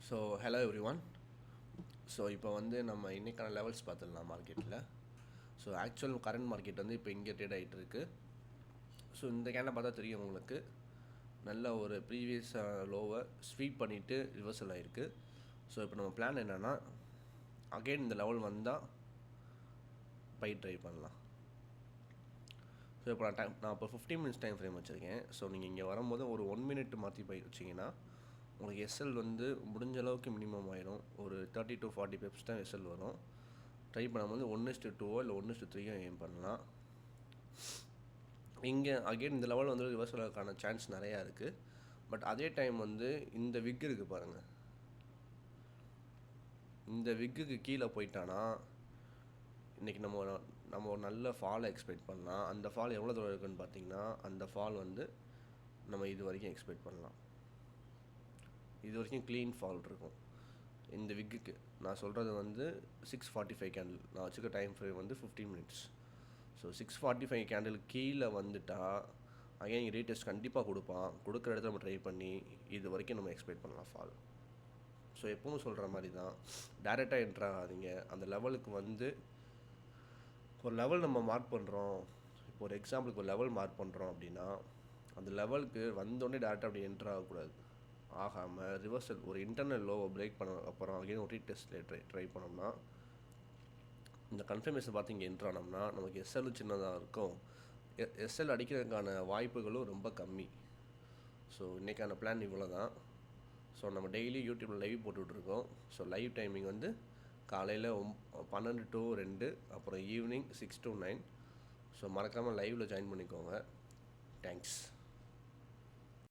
So hello every one. So இப்போ வந்து நம்ம இன்றைக்கான லெவல்ஸ் பார்த்துடலாம் மார்க்கெட்டில். ஸோ ஆக்சுவல் கரண்ட் மார்க்கெட் வந்து இப்போ இங்கே ட்ரேட் ஆகிட்டு இருக்குது. ஸோ இந்த கேண்டை பார்த்தா தெரியும் உங்களுக்கு, நல்ல ஒரு ப்ரீவியஸ் லோவை ஸ்வீப் பண்ணிவிட்டு ரிவர்சல் ஆகிருக்கு. ஸோ இப்போ நம்ம பிளான் என்னென்னா, அகெயின் இந்த லெவல் வந்தால் பை ட்ரை பண்ணலாம். ஸோ இப்போ நான் இப்போ 15 மினிட்ஸ் டைம் ஃப்ரேம் வச்சுருக்கேன். ஸோ நீங்கள் இங்கே வரும்போது ஒரு 1 மினிட் மாற்றி பை வச்சிங்கன்னா உங்களுக்கு எஸ்எல் வந்து முடிஞ்ச அளவுக்கு மினிமம் ஆயிடும். ஒரு 30 to 40 பிப்ஸ் தான் எஸ்எல் வரும். ட்ரை பண்ணும்போது 1:2 இல்லை 1:3 எய்ம் பண்ணலாம். இங்கே அகெயின் இந்த லெவல் வந்து ரிவர்சல் ஆகிறதுக்கான சான்ஸ் நிறையா இருக்குது. பட் அதே டைம் வந்து இந்த விக் இருக்குது பாருங்கள், இந்த விக்குக்கு கீழே போயிட்டானா இன்றைக்கி நம்ம ஒரு நல்ல ஃபாலை எக்ஸ்பெக்ட் பண்ணலாம். அந்த ஃபால் எவ்வளோ தூரம் இருக்குன்னு பார்த்தீங்கன்னா, அந்த ஃபால் வந்து நம்ம இது வரைக்கும் எக்ஸ்பெக்ட் பண்ணலாம். இது வரைக்கும் க்ளீன் ஃபால் இருக்கும் இந்த விக்குக்கு. நான் சொல்கிறது வந்து 6:45 கேண்டில், நான் வச்சுக்க டைம் ஃப்ரேம் வந்து 15 மினிட்ஸ். ஸோ 6:45 கேண்டில் கீழே வந்துட்டால் அகைன் ரீடெஸ்ட் கண்டிப்பாக கொடுப்பான். கொடுக்குற இடத்துல நம்ம ட்ரை பண்ணி இது வரைக்கும் நம்ம எக்ஸ்பெக்ட் பண்ணலாம் ஃபால். ஸோ எப்பவும் சொல்கிற மாதிரி தான், டேரெக்டாக என்ட்ரு ஆகாதீங்க. அந்த லெவலுக்கு வந்து ஒரு லெவல் நம்ம மார்க் பண்ணுறோம், இப்போ ஒரு எக்ஸாம்பிளுக்கு ஒரு லெவல் மார்க் பண்ணுறோம் அப்படின்னா, அந்த லெவலுக்கு வந்தோடனே டேரெக்டாக அப்படி என்ட்ரு ஆகக்கூடாது. ஆகாமல் ரிவர்சல் ஒரு இன்டர்னல் லோவை பிரேக் பண்ண அப்புறம் அகைன் ஒரு ரீடெஸ்ட்டில் ட்ரை பண்ணோம்னா, இந்த கன்ஃபர்மேஷன் பார்த்து இங்கே என்ட்ரு ஆனோம்னா நமக்கு எஸ்எல் சின்னதாக இருக்கும். எஸ்எல் அடிக்கிறதுக்கான வாய்ப்புகளும் ரொம்ப கம்மி. ஸோ இன்றைக்கான பிளான் இவ்வளோ தான். ஸோ நம்ம டெய்லி யூடியூப்பில் லைவ் போட்டுட்ருக்கோம். ஸோ லைவ் டைமிங் வந்து காலையில் 12 to 2, அப்புறம் ஈவினிங் 6 to 9. ஸோ மறக்காமல் லைவில் ஜாயின் பண்ணிக்கோங்க. தேங்க்ஸ்.